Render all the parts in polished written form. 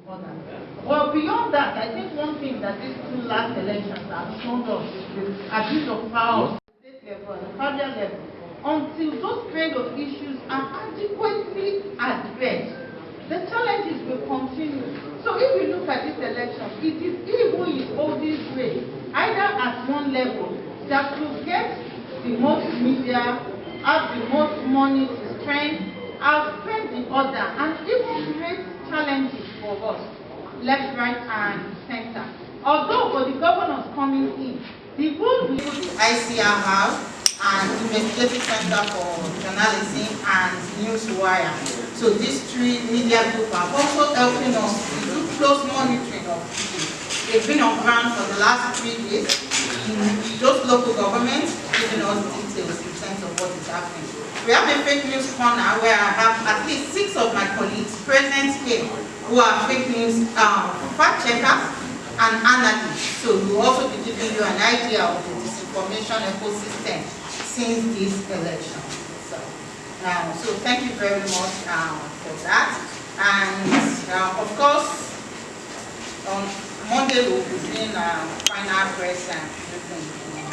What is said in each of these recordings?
order. Well, beyond that, I think one thing that these two last elections have shown us is the abuse of power at the state level and the federal level. Until those kind of issues are adequately addressed, the challenges will continue. So if you look at this election, it is he who is holding sway, either at one level, that will get the most media, have the most money to spend, outspend the other, and even create challenges for us, left, right, and center. Although for the governors coming in, the whole ICRR and Investigative Center for Journalism and Newswire. So these three media groups are also helping us to do close monitoring of people. They've been on ground for the last 3 days in those local governments, giving us details in terms of what is happening. We have a fake news corner where I have at least 6 of my colleagues present here who are fake news fact checkers and analysts. So we'll also be giving you an idea of the disinformation ecosystem since this election. So thank you very much for that. And of course, on Monday we'll be doing final press and everything in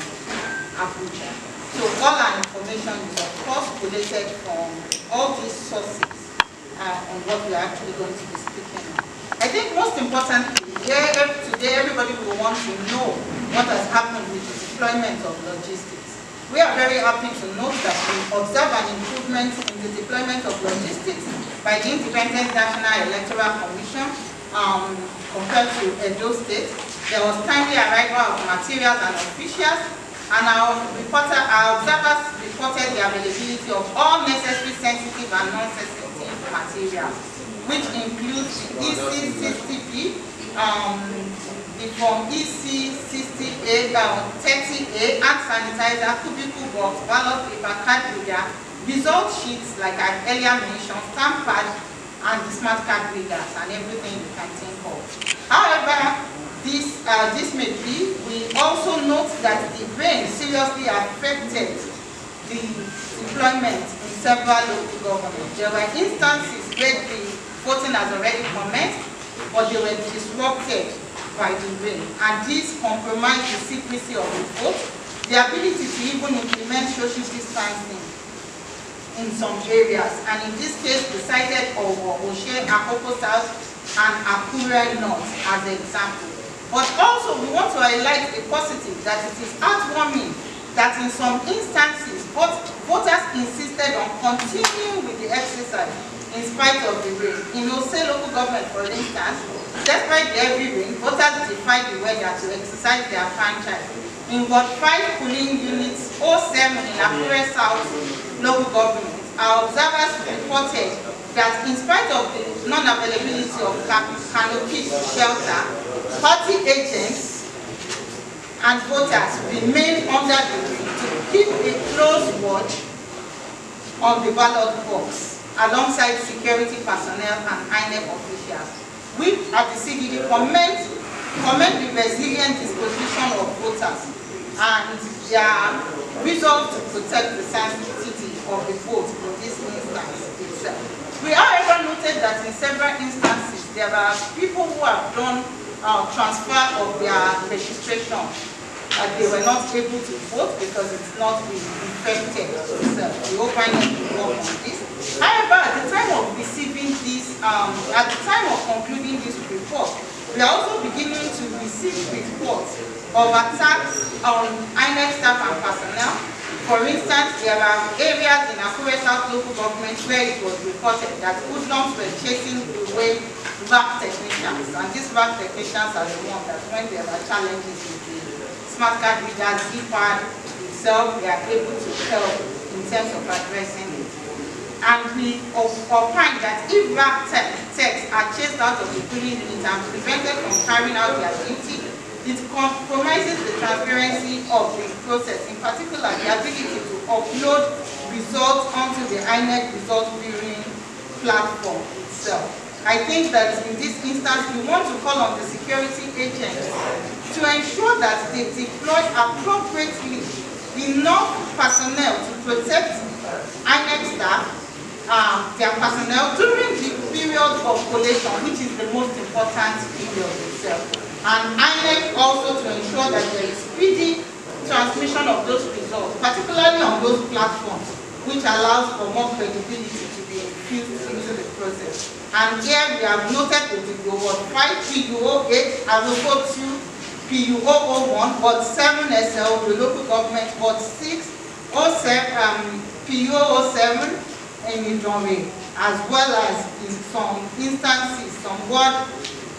Abuja. So all our information is of course collated from all these sources on what we're actually going to be speaking on. I think most importantly, today everybody will want to know what has happened with the deployment of logistics. We are very happy to note that we observe an improvement in the deployment of logistics by the Independent National Electoral Commission compared to Edo State. There was timely arrival of materials and officials, and our observers reported the availability of all necessary sensitive and non-sensitive materials, which includes the EC60P, the Form EC60A, 30A, hand sanitizer, cubicle box, ballot paper, card reader, result sheets like I earlier mentioned, stamp pad, and the smart card readers, and everything you can think of. However, this may be, we also note that the rain seriously affected the deployment in several local governments. There were instances where the voting has already commenced, but they were disrupted by the rain, and this compromised the secrecy of the vote, the ability to even implement social distancing in some areas, and in this case we cited Oshe, Akoko South, and Akure North as examples. But also we want to highlight the positive, that it is heartwarming that in some instances voters insisted on continuing with the exercise in spite of the rain. In Ose local government, for instance, despite the heavy rain, voters defied the weather to exercise their franchise. In Ward 5 polling units 07 in Akure South local government, our observers reported that in spite of the non-availability of canopy shelter, party agents and voters remained under the rain to keep a close watch on the ballot box, alongside security personnel and INEC officials. We at the CDD commend the resilient disposition of voters and their resolve to protect the sanctity of the vote in this instance itself. We however noted that in several instances there are people who have done transfer of their registration. They were not able to vote because it's not been effected itself. We hope INEC will work on this. However, at the time of receiving this, at the time of concluding this report, we are also beginning to receive reports of attacks on INEC staff and personnel. For instance, there are areas in Akure South local government where it was reported that hoodlums were chasing away VAC technicians, and these VAC technicians are the ones that when there are challenges with the smart card readers, Z-pad itself, they are able to help in terms of addressing it. And we opine that if VAC techs are chased out of the polling unit and prevented from carrying out their duty, it compromises the transparency of the process, in particular the ability to upload results onto the INEC result viewing platform itself. I think that in this instance, we want to call on the security agents to ensure that they deploy appropriately enough personnel to protect INEC staff, their personnel during the period of collation, which is the most important. important period itself. And INEC also to ensure that there is speedy transmission of those results, particularly on those platforms, which allows for more credibility to be infused into the process. And here we have noted the Ward 5 PU08 as opposed to PU001, Ward 7 SL, the local government, Ward 6, 07, PU07 in Idonre, as well as in some instances, some ward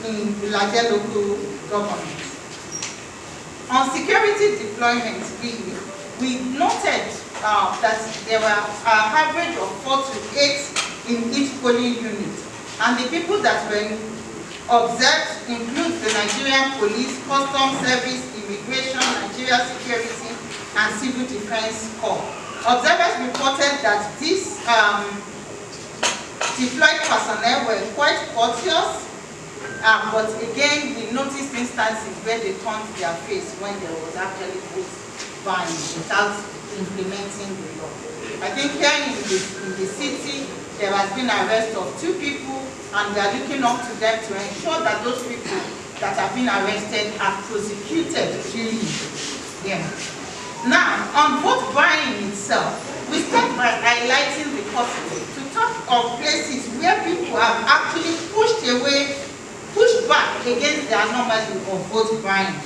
in the larger local government. On security deployment, we noted that there were an average of 4 to 8 in each polling unit. And the people that were observed include the Nigerian Police, Customs Service, Immigration, Nigeria Security, and Civil Defense Corps. Observers reported that these deployed personnel were quite courteous, but again, we noticed instances where they turned their face when there was actually vote buying without implementing the law. I think here in the city, there has been arrest of 2 people, and we are looking up to them to ensure that those people that have been arrested are prosecuted duly. Yeah. Now, on vote buying itself, we start by highlighting the positive to talk of places where people have actually pushed back against the anomaly of vote buying.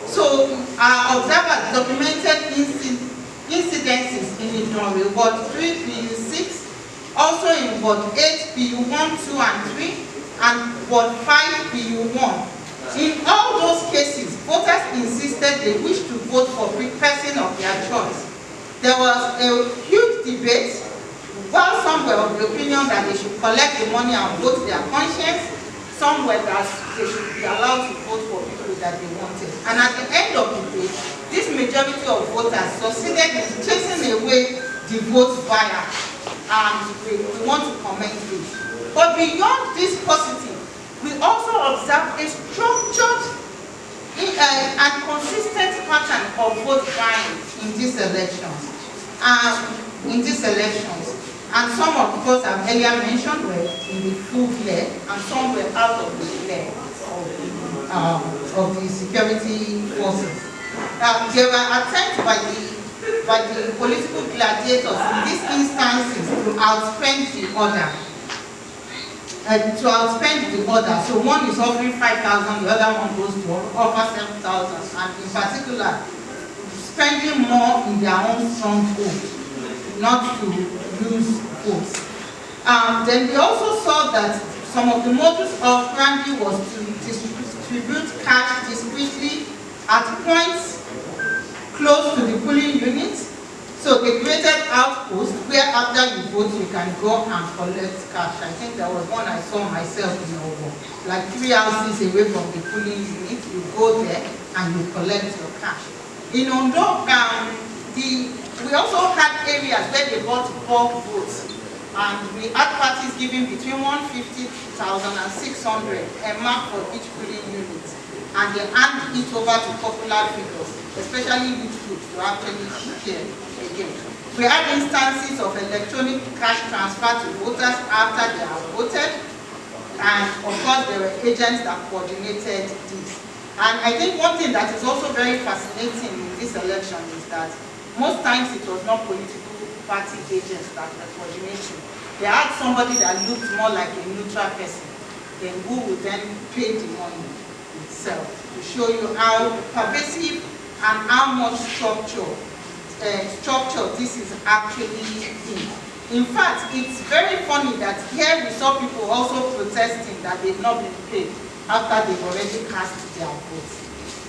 So, our observers documented incidences in Idonre, Ward 3, PU6, also in Ward 8, PU1, 2, and 3, and Ward 5, PU1. In all those cases, voters insisted they wished to vote for a person of their choice. There was a huge debate, while some were of the opinion that they should collect the money and vote their conscience. Some were that they should be allowed to vote for people that they wanted. And at the end of the day, this majority of voters succeeded in chasing away the vote buyer. And we want to commend this. But beyond this positive, we also observe a structured and consistent pattern of vote buying in these elections. And some of course I've earlier mentioned were in the full glare, and some were out of the glare of the security forces. There were attempts by the political gladiators in these instances to outspend the order. So one is offering 5,000, the other one goes to offer 7,000, and in particular, spending more in their own stronghold, not to lose votes. Then we also saw that some of the modus operandi was to distribute cash discreetly at points close to the polling units. So they created outposts where after you vote you can go and collect cash. I think there was one I saw myself in Ondo, like 3 houses away from the polling unit. You go there and you collect your cash. In Ondo, we also had areas where they bought bulk votes, and we had parties giving between 150,000 and 600 a mark for each polling unit, and they hand it over to popular figures, especially youth groups, to actually share again. We had instances of electronic cash transfer to voters after they have voted, and of course there were agents that coordinated this. And I think one thing that is also very fascinating in this election is that most times it was not political party agents that were coordinating. They had somebody that looked more like a neutral person, then who would then pay the money itself, to show you how pervasive and how much structure this is actually in. In fact, it's very funny that here we saw people also protesting that they've not been paid after they've already cast their votes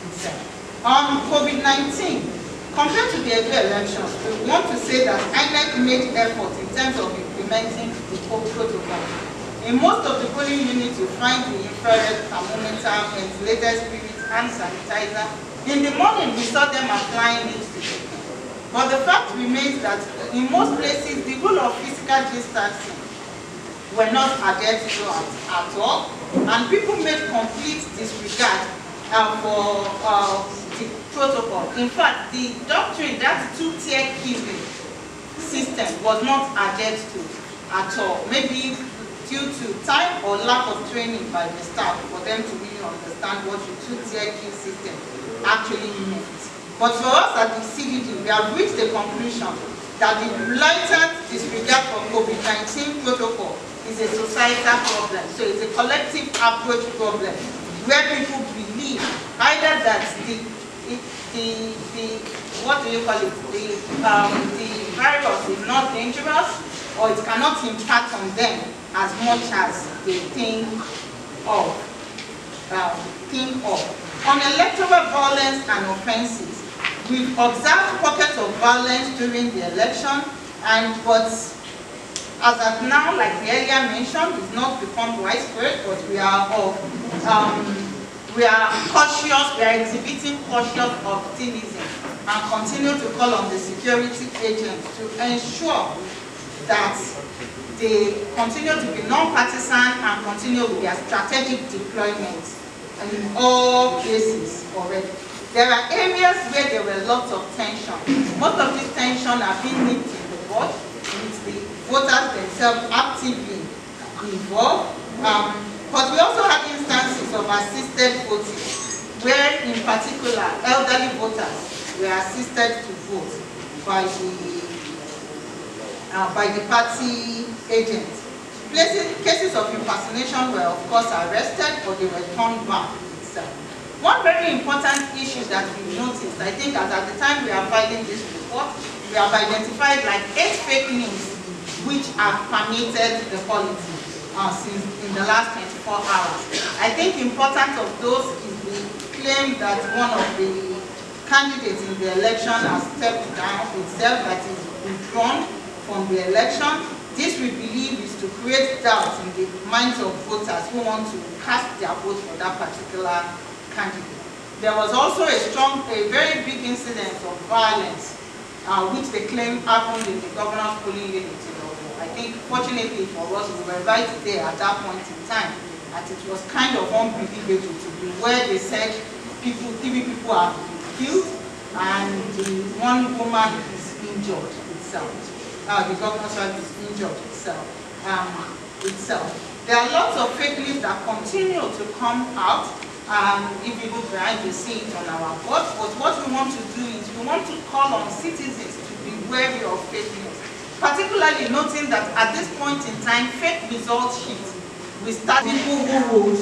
itself. On COVID-19, compared to the other elections, we want to say that INEC made efforts in terms of implementing the protocol. In most of the polling units, you find the infrared thermometer, ventilated spirit, hand sanitizer. In the morning, we saw them applying it to people. But the fact remains that in most places, the rule of physical distancing were not adhered to at all, and people made complete disregard for the protocol. In fact, the doctrine, that two-tier queuing system, was not adhered to at all. Maybe due to time or lack of training by the staff for them to really understand what the two-tier queue system actually meant. But for us at the CDD, we have reached the conclusion that the blatant disregard for COVID-19 protocol is a societal problem. So it's a collective approach problem where people believe either that what do you call it, the virus is not dangerous, or it cannot impact on them as much as they think of. On electoral violence and offences, we've observed pockets of violence during the election, but as of now, like we earlier mentioned, it's not become widespread, but we are cautious, we are exhibiting cautious optimism and continue to call on the security agents to ensure that they continue to be non-partisan and continue with their strategic deployment in all places already. There are areas where there were lots of tension. Most of this tension are being nipped in the bud with the voters themselves actively involved. But we also had instances of assisted voting, where in particular elderly voters were assisted to vote by the party agents. Cases of impersonation were of course arrested, but they were turned back itself. One very important issue that we noticed, I think as at the time we are filing this report, we have identified like 8 fake news which have permeated the polity since in the last 24 hours. I think important of those is the claim that one of the candidates in the election has stepped down itself, that is withdrawn from the election. This we believe is to create doubt in the minds of voters who want to cast their vote for that particular candidate. There was also a very big incident of violence, which they claim happened in the governor's polling unit in Ondo. I think fortunately for us, we were right there at that point in time, and it was kind of unbelievable to be where they said 3 people have been killed and one woman is injured itself. The governor's wife is injured itself. There are lots of fake news that continue to come out. If you look behind the scenes on our board, but what we want to do is we want to call on citizens to be wary of fake news, particularly noting that at this point in time, fake result sheets, we start people who would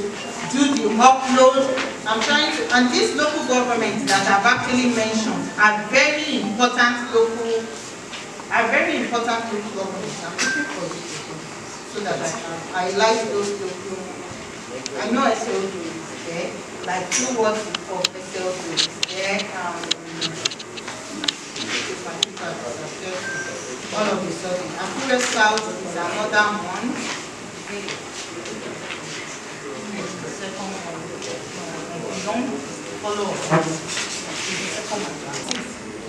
do the upload. And these local governments that I've actually mentioned are very important local governments. I'm looking for this so that I like those local. I know SLO is there, like 2 words of SLO is there. All of a sudden, Akure South is another one. The second one. Don't follow up.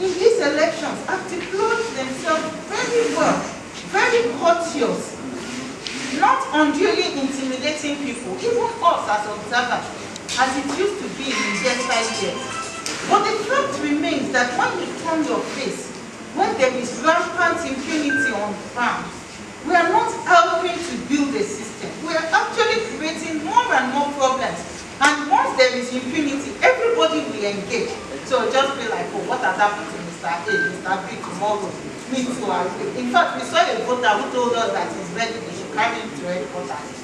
In these elections, articulate themselves very well, very courteous, not unduly intimidating people, even us as observers, as it used to be in the years. But the fact remains that when you turn your face, when there is rampant impunity on ground, we are not helping to build a system. We are actually creating more and more problems. And once there is impunity, everybody will engage. So just be like, oh, what has happened to Mr. A, Mr. B tomorrow? Me too. In fact, we saw a voter who told us that he's ready, they should carry him to headquarters.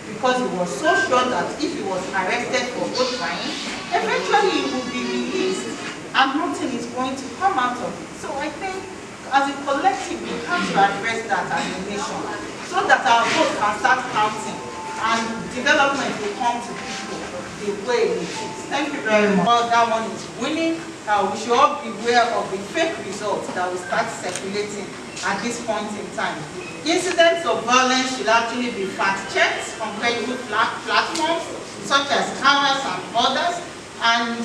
Because he was so sure that if he was arrested for vote buying, eventually he will be released and nothing is going to come out of it. So I think as a collective, we have to address that as a nation so that our vote can start counting and development will come to people the way it is. Thank you very much. Well, that one is winning. We should all be aware of the fake results that will start circulating at this point in time. Incidents of violence should actually be fact-checked on credible platforms such as cameras and others. And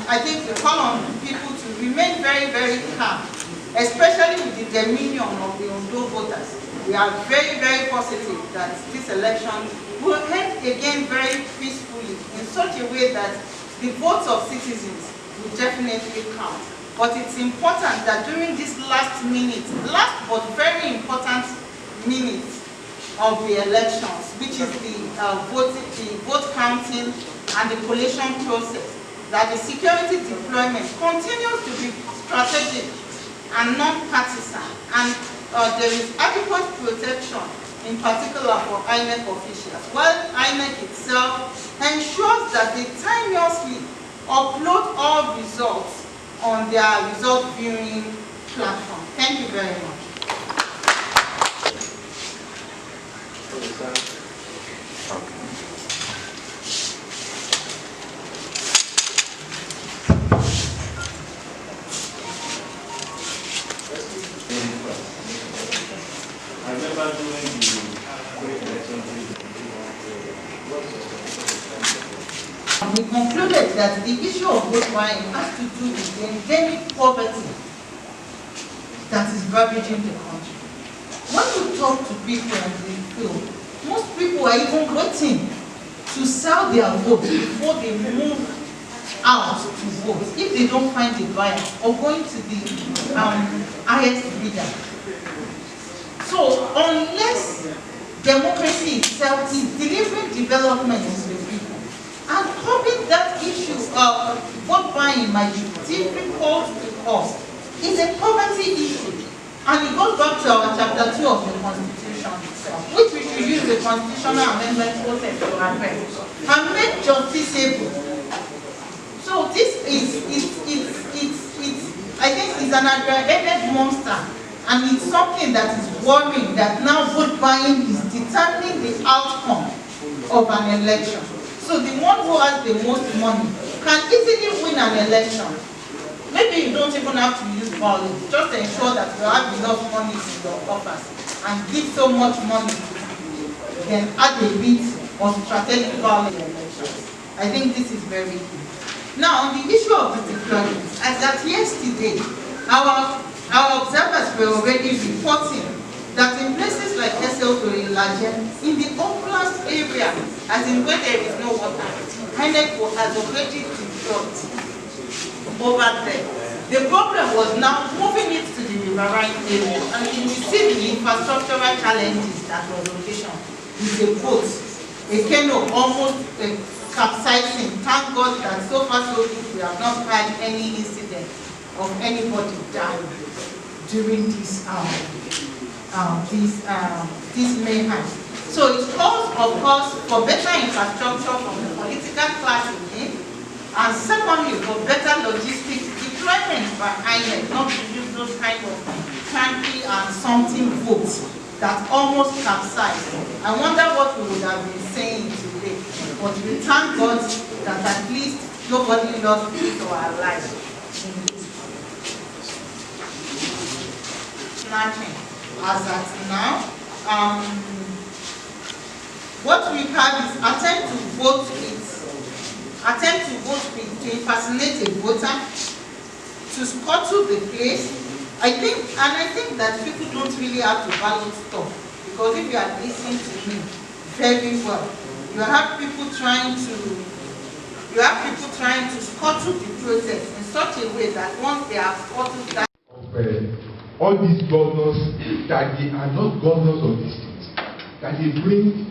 I think we call on people to remain very, very calm, especially with the demeanor of the Ondo voters. We are very, very positive that this election will end again very peacefully in such a way that the votes of citizens will definitely count. But it's important that during this last but very important minutes, of the elections, which is the vote counting and the collation process, that the security deployment continues to be strategic and non-partisan, and there is adequate protection, in particular for INEC officials, while INEC itself ensures that they timeously upload all results on their result viewing platform. Thank you very much. I remember during the pre-election we concluded that the issue of vote buying has to do with the endemic poverty that is ravaging the country. When you talk to people and they feel, most people are even waiting to sell their vote before they move out to vote if they don't find a buyer, or going to the highest bidder. So unless democracy itself is delivering development to the people, and probably that issue of vote buying might be difficult to cause, is a poverty issue. And it goes back to our chapter 2 of the Constitution itself, which we should use the constitutional amendment process to address and make justiciable. So this I think it's an aggravated monster, and it's something that is worrying, that now vote buying is determining the outcome of an election. So the one who has the most money can easily win an election. Maybe you don't even have to use violence. Just ensure that you have enough money in your coffers and give so much money, then add a bit of strategic value in elections. I think this is very key. Now, on the issue of the deployment, as at yesterday, our observers were already reporting that in places like SL in the Oblast area, as in where there is no water, INEC has already deployed over there. The problem was now moving it to the riverine area, and you see the infrastructural challenges that was occasioned with a boat, a canoe almost capsizing. Thank God that so far so good we have not had any incident of anybody dying during this mayhem. So it calls, of course, for better infrastructure from the political class again, and secondly, for better logistics deployment by INEC, not to use those kind of cranky and something votes that almost capsized. I wonder what we would have been saying today, but we thank God that at least nobody lost his or her life in this. Snatching. As at now, what we have is attempt to impersonate a voter, to scuttle the place. I think that people don't really have to value stuff, because if you are listening to me very well, you have people trying to scuttle the process in such a way that once they have scuttled that. All these governors, that they are not governors of the state, that they bring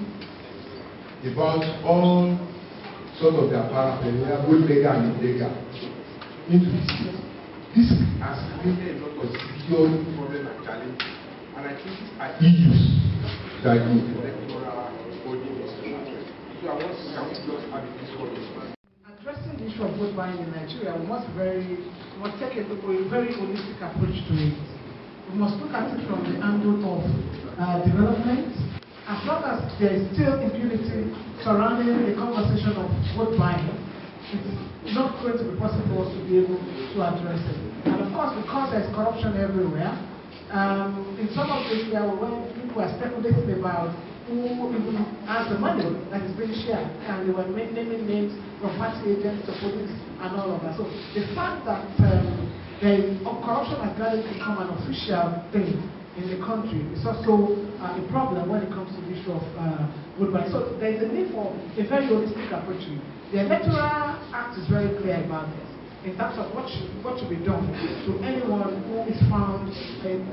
about all sorts of their paraphernalia, both legal and illegal, into the state. This has created a lot of security problems and challenges, and I think these are issues that the electoral body needs to address. So can we just have a discussion? Addressing the issue of vote buying in Nigeria, we must take a very holistic approach to it. We must look at it from the angle of development. As long as there is still impunity surrounding the conversation of vote buying, it's not going to be possible for us to be able to address it. And of course, because there's corruption everywhere, in some of this, when people are speculating about who even has the money that is being shared, and they were naming names from party agents to police and all of that. So the fact that corruption has started to become an official thing in the country is also a problem when it comes to the issue of vote buying. So there is a need for a very holistic approach. The Electoral Act is very clear about this. in terms of what should be done to anyone who is found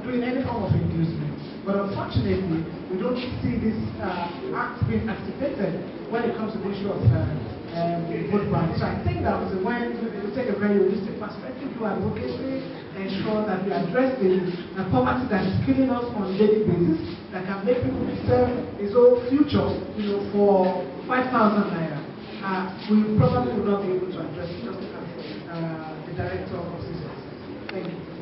doing any form of inducement. But unfortunately, we don't see this act being activated when it comes to the issue of vote buying. So I think that when we take a very holistic perspective, do advocacy, ensure that we address the poverty that is killing us on a daily basis, that can make people sell his own future, for 5,000 naira. We probably will not be able to address it, just as the director of CCS. Thank you.